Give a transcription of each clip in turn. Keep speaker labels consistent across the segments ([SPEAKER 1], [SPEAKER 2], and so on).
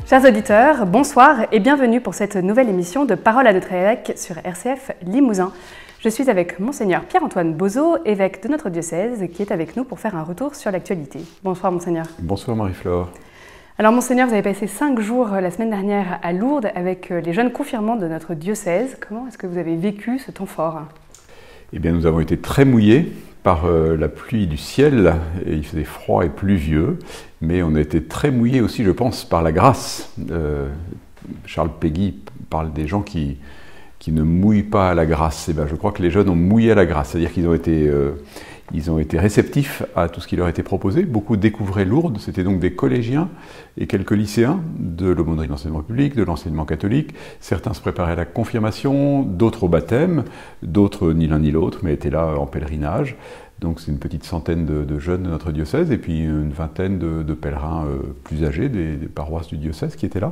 [SPEAKER 1] Chers auditeurs, bonsoir et bienvenue pour cette nouvelle émission de Parole à notre évêque sur RCF Limousin. Je suis avec Monseigneur Pierre-Antoine Bozo, évêque de notre diocèse, qui est avec nous pour faire un retour sur l'actualité. Bonsoir Monseigneur.
[SPEAKER 2] Bonsoir Marie-Flore.
[SPEAKER 1] Alors Monseigneur, vous avez passé 5 jours la semaine dernière à Lourdes avec les jeunes confirmants de notre diocèse. Comment est-ce que vous avez vécu ce temps fort?
[SPEAKER 2] Eh bien, nous avons été très mouillés par la pluie du ciel, et il faisait froid et pluvieux, mais on a été très mouillés aussi, je pense, par la grâce. Charles Péguy parle des gens qui ne mouillent pas à la grâce. Eh bien, je crois que les jeunes ont mouillé à la grâce, c'est-à-dire qu'ils ont été réceptifs à tout ce qui leur était proposé. Beaucoup découvraient Lourdes, c'était donc des collégiens et quelques lycéens de l'aumônerie de l'enseignement public, de l'enseignement catholique. Certains se préparaient à la confirmation, d'autres au baptême, d'autres ni l'un ni l'autre, mais étaient là en pèlerinage. Donc c'est une petite centaine de jeunes de notre diocèse et puis une vingtaine de pèlerins plus âgés des paroisses du diocèse qui étaient là,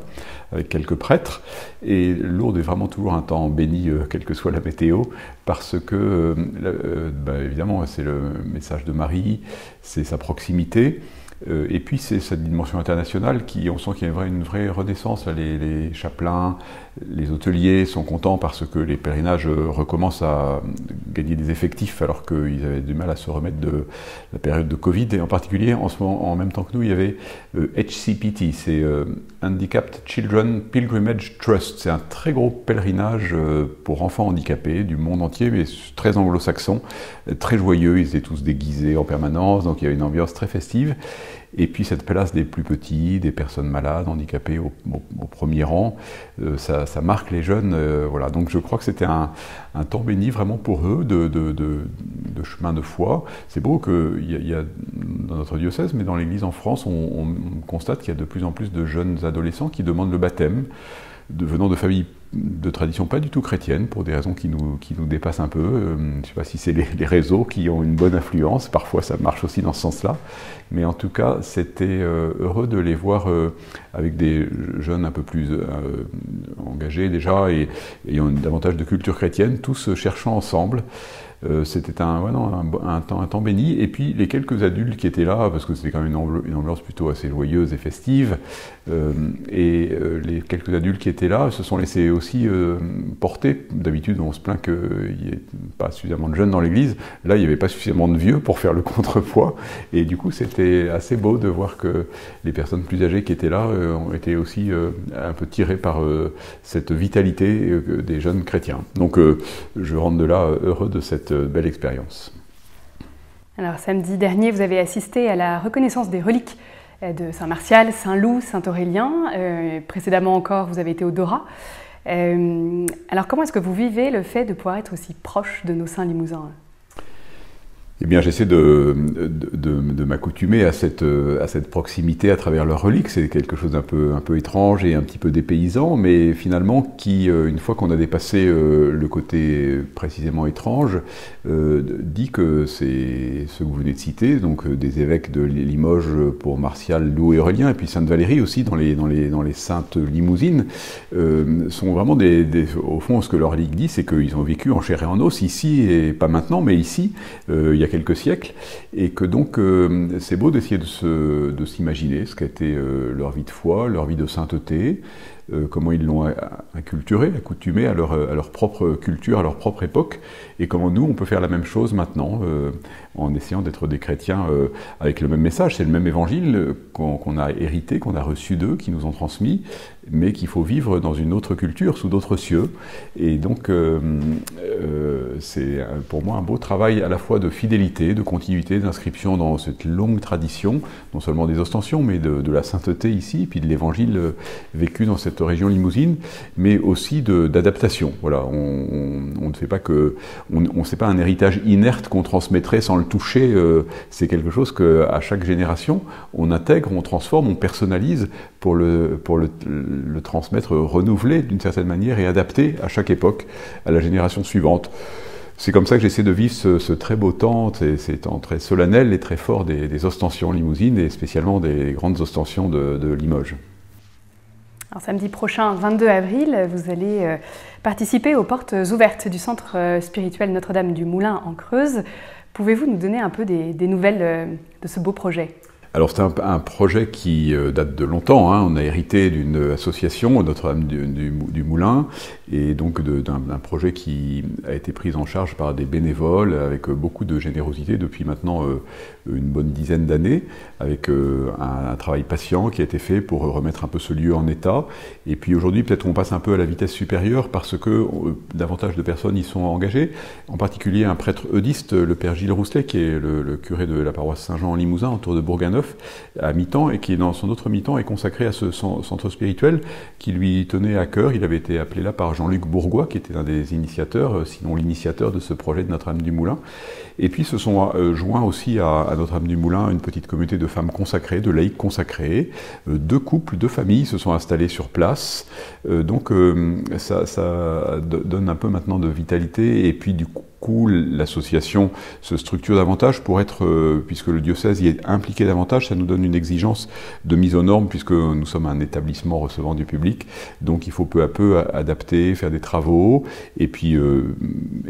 [SPEAKER 2] avec quelques prêtres. Et Lourdes est vraiment toujours un temps béni, quelle que soit la météo, parce que, évidemment, c'est le message de Marie, c'est sa proximité. Et puis c'est cette dimension internationale on sent qu'il y a une vraie renaissance. Les chapelains, les hôteliers sont contents parce que les pèlerinages recommencent à gagner des effectifs alors qu'ils avaient du mal à se remettre de la période de Covid. Et en particulier, en ce moment, en même temps que nous, il y avait HCPT, c'est Handicapped Children Pilgrimage Trust. C'est un très gros pèlerinage pour enfants handicapés du monde entier, mais très anglo-saxon, très joyeux. Ils étaient tous déguisés en permanence, donc il y avait une ambiance très festive. Et puis cette place des plus petits, des personnes malades, handicapées au premier rang, ça marque les jeunes. Voilà. Donc je crois que c'était un temps béni vraiment pour eux de chemin de foi. C'est beau qu'il y a dans notre diocèse, mais dans l'Église en France, on constate qu'il y a de plus en plus de jeunes adolescents qui demandent le baptême, venant de familles de tradition pas du tout chrétienne, pour des raisons qui nous dépassent un peu. Je ne sais pas si c'est les réseaux qui ont une bonne influence, parfois ça marche aussi dans ce sens-là, mais en tout cas c'était heureux de les voir avec des jeunes un peu plus engagés déjà et ayant davantage de culture chrétienne, tous cherchant ensemble. C'était un temps béni, et puis les quelques adultes qui étaient là, parce que c'était quand même une ambiance plutôt assez joyeuse et festive, les quelques adultes qui étaient là se sont laissés aussi porter. D'habitude on se plaint qu'il n'y ait pas suffisamment de jeunes dans l'église, là il n'y avait pas suffisamment de vieux pour faire le contrepoids, et du coup c'était assez beau de voir que les personnes plus âgées qui étaient là ont été aussi un peu tirées par cette vitalité des jeunes chrétiens. Donc je rentre de là heureux de cette belle expérience.
[SPEAKER 1] Alors samedi dernier, vous avez assisté à la reconnaissance des reliques de Saint Martial, Saint Loup, Saint Aurélien. Précédemment encore, vous avez été au Dorat. Alors comment est-ce que vous vivez le fait de pouvoir être aussi proche de nos saints limousins ?
[SPEAKER 2] Eh bien, j'essaie de m'accoutumer à cette proximité à travers leurs reliques. C'est quelque chose d'un peu étrange et un petit peu dépaysant, mais finalement qui, une fois qu'on a dépassé le côté précisément étrange, dit que c'est ce que vous venez de citer, donc des évêques de Limoges pour Martial, Loup et Aurélien, et puis Sainte Valérie aussi dans les saintes limousines, sont vraiment au fond, ce que leur relique dit, c'est qu'ils ont vécu en chair et en os ici, et pas maintenant, mais ici, il y a quelques siècles, et que donc c'est beau d'essayer de s'imaginer ce qu'a été leur vie de foi, leur vie de sainteté, comment ils l'ont acculturé, accoutumé à leur propre culture, à leur propre époque, et comment nous on peut faire la même chose maintenant, en essayant d'être des chrétiens avec le même message. C'est le même évangile qu'on a hérité, qu'on a reçu d'eux, qui nous ont transmis, mais qu'il faut vivre dans une autre culture, sous d'autres cieux. Et donc c'est pour moi un beau travail à la fois de fidélité, de continuité, d'inscription dans cette longue tradition, non seulement des ostensions, mais de la sainteté ici, puis de l'évangile vécu dans cette région limousine, mais aussi d'adaptation. Voilà, on ne fait pas c'est pas un héritage inerte qu'on transmettrait sans le toucher. C'est quelque chose qu'à chaque génération, on intègre, on transforme, on personnalise pour le transmettre renouvelé d'une certaine manière et adapté à chaque époque, à la génération suivante. C'est comme ça que j'essaie de vivre ce très beau temps, ces temps très solennels et très forts des ostensions limousines, et spécialement des grandes ostensions de Limoges.
[SPEAKER 1] Alors, samedi prochain, 22 avril, vous allez participer aux portes ouvertes du centre spirituel Notre-Dame du Moulin en Creuse. Pouvez-vous nous donner un peu des nouvelles de ce beau projet ?
[SPEAKER 2] Alors c'est un projet qui date de longtemps, hein. On a hérité d'une association, Notre-Dame du Moulin, et donc d'un projet qui a été pris en charge par des bénévoles avec beaucoup de générosité depuis maintenant une bonne dizaine d'années, avec un travail patient qui a été fait pour remettre un peu ce lieu en état. Et puis aujourd'hui peut-être on passe un peu à la vitesse supérieure parce que davantage de personnes y sont engagées, en particulier un prêtre eudiste, le père Gilles Rousselet, qui est le curé de la paroisse Saint-Jean en Limousin, autour de Bourganeuf, à mi-temps, et qui dans son autre mi-temps est consacré à ce centre spirituel qui lui tenait à cœur. Il avait été appelé là par Jean-Luc Bourgois, qui était un des initiateurs, sinon l'initiateur de ce projet de Notre-Dame du Moulin. Et puis se sont joints aussi à Notre-Dame du Moulin une petite communauté de femmes consacrées, de laïcs consacrés. 2 couples, 2 familles se sont installés sur place. Donc ça donne un peu maintenant de vitalité, et puis du coup l'association se structure davantage pour être, puisque le diocèse y est impliqué davantage, ça nous donne une exigence de mise aux normes, puisque nous sommes un établissement recevant du public, donc il faut peu à peu adapter, faire des travaux, et puis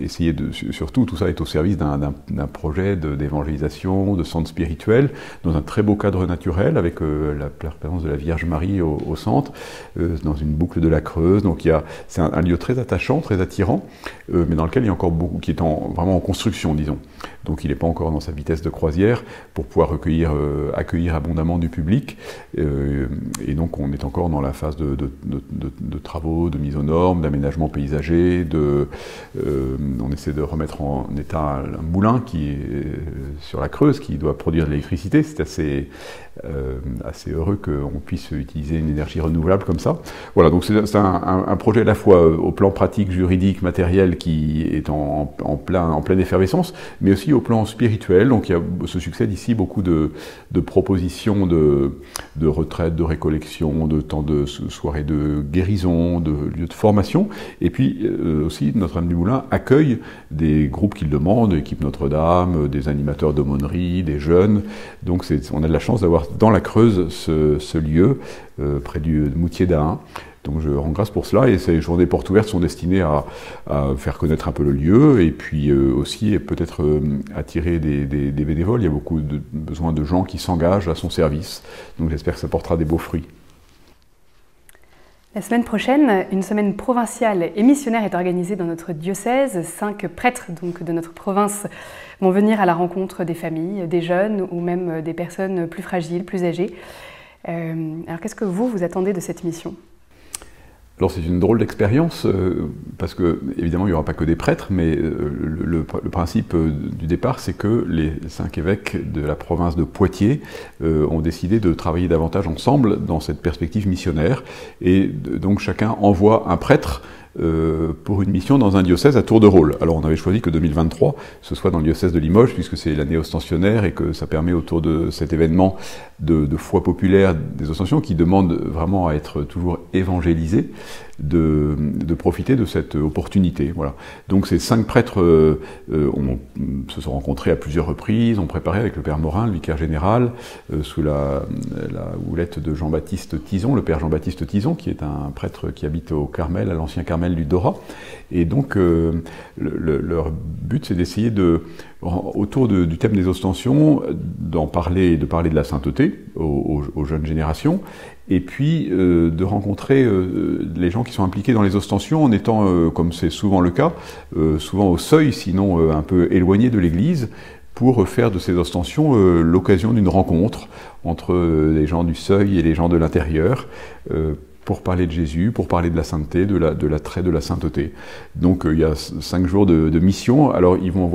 [SPEAKER 2] essayer de, surtout tout ça est au service d'un projet d'évangélisation, de centre spirituel, dans un très beau cadre naturel, avec la présence de la Vierge Marie au centre, dans une boucle de la Creuse, donc c'est un lieu très attachant, très attirant, mais dans lequel il y a encore beaucoup, qui est vraiment en construction, disons. Donc il n'est pas encore dans sa vitesse de croisière pour pouvoir accueillir abondamment du public. Et donc on est encore dans la phase de travaux, de mise aux normes, d'aménagement paysager, on essaie de remettre en état un moulin qui est sur la Creuse, qui doit produire de l'électricité. C'est assez heureux qu'on puisse utiliser une énergie renouvelable comme ça. Voilà, donc c'est un projet à la fois au plan pratique, juridique, matériel, qui est en pleine effervescence, mais aussi au plan spirituel. Donc il se succède ici beaucoup de propositions de retraite, de récollection, de temps de soirées de guérison, de lieux de formation. Et puis aussi Notre-Dame du Moulin accueille des groupes qui le demandent, l'équipe Notre-Dame, des animateurs d'aumônerie, des jeunes. Donc on a de la chance d'avoir dans la Creuse ce lieu près du Moutier d'Ahun. Donc je rends grâce pour cela, et ces journées portes ouvertes sont destinées à faire connaître un peu le lieu, et puis aussi peut-être attirer des bénévoles. Il y a beaucoup besoin de gens qui s'engagent à son service, donc j'espère que ça portera des beaux fruits.
[SPEAKER 1] La semaine prochaine, une semaine provinciale et missionnaire est organisée dans notre diocèse. 5 prêtres donc, de notre province vont venir à la rencontre des familles, des jeunes ou même des personnes plus fragiles, plus âgées. Alors qu'est-ce que vous attendez de cette mission ?
[SPEAKER 2] Alors c'est une drôle d'expérience, parce que évidemment il n'y aura pas que des prêtres, mais le principe du départ, c'est que les 5 évêques de la province de Poitiers ont décidé de travailler davantage ensemble dans cette perspective missionnaire, et donc chacun envoie un prêtre pour une mission dans un diocèse à tour de rôle. Alors on avait choisi que 2023 ce soit dans le diocèse de Limoges, puisque c'est l'année ostensionnaire et que ça permet autour de cet événement de foi populaire des Ostensions, qui demande vraiment à être toujours évangélisé, de profiter de cette opportunité. Voilà. Donc ces 5 prêtres se sont rencontrés à plusieurs reprises, ont préparé avec le père Morin, le vicaire général, sous la houlette de Jean-Baptiste Tison, le père Jean-Baptiste Tison, qui est un prêtre qui habite au Carmel, à l'ancien Carmel du Dora. Et donc leur but, c'est d'essayer autour du thème des Ostensions, de parler de la sainteté aux jeunes générations, et puis de rencontrer les gens qui sont impliqués dans les Ostensions en étant, comme c'est souvent le cas, souvent au seuil, sinon un peu éloigné de l'Église, pour faire de ces Ostensions l'occasion d'une rencontre entre les gens du seuil et les gens de l'intérieur, pour parler de Jésus, pour parler de la sainteté, de l'attrait de la sainteté. Donc il y a 5 jours de mission. Alors ils vont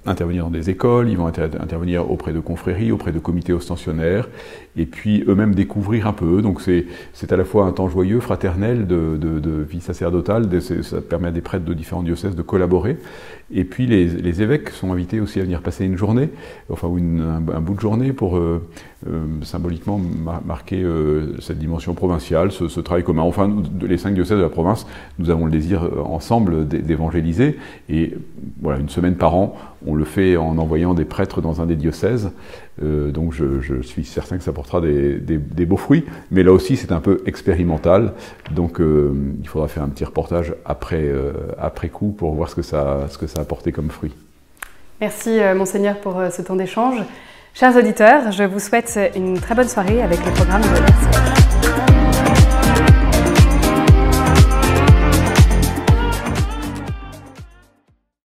[SPEAKER 2] intervenir dans des écoles, ils vont intervenir auprès de confréries, auprès de comités ostensionnaires, et puis eux-mêmes découvrir un peu. Donc c'est à la fois un temps joyeux, fraternel, de vie sacerdotale, ça permet à des prêtres de différents diocèses de collaborer. Et puis les évêques sont invités aussi à venir passer une journée, enfin un bout de journée pour symboliquement marquer cette dimension provinciale, ce travail commun. Enfin, les 5 diocèses de la province, nous avons le désir ensemble d'évangéliser, et voilà, une semaine par an, on le fait en envoyant des prêtres dans un des diocèses. Donc je suis certain que ça portera des beaux fruits, mais là aussi c'est un peu expérimental, donc il faudra faire un petit reportage après coup pour voir ce que ça a apporté comme fruit.
[SPEAKER 1] Merci Monseigneur pour ce temps d'échange. Chers auditeurs, je vous souhaite une très bonne soirée avec le programme de RCF.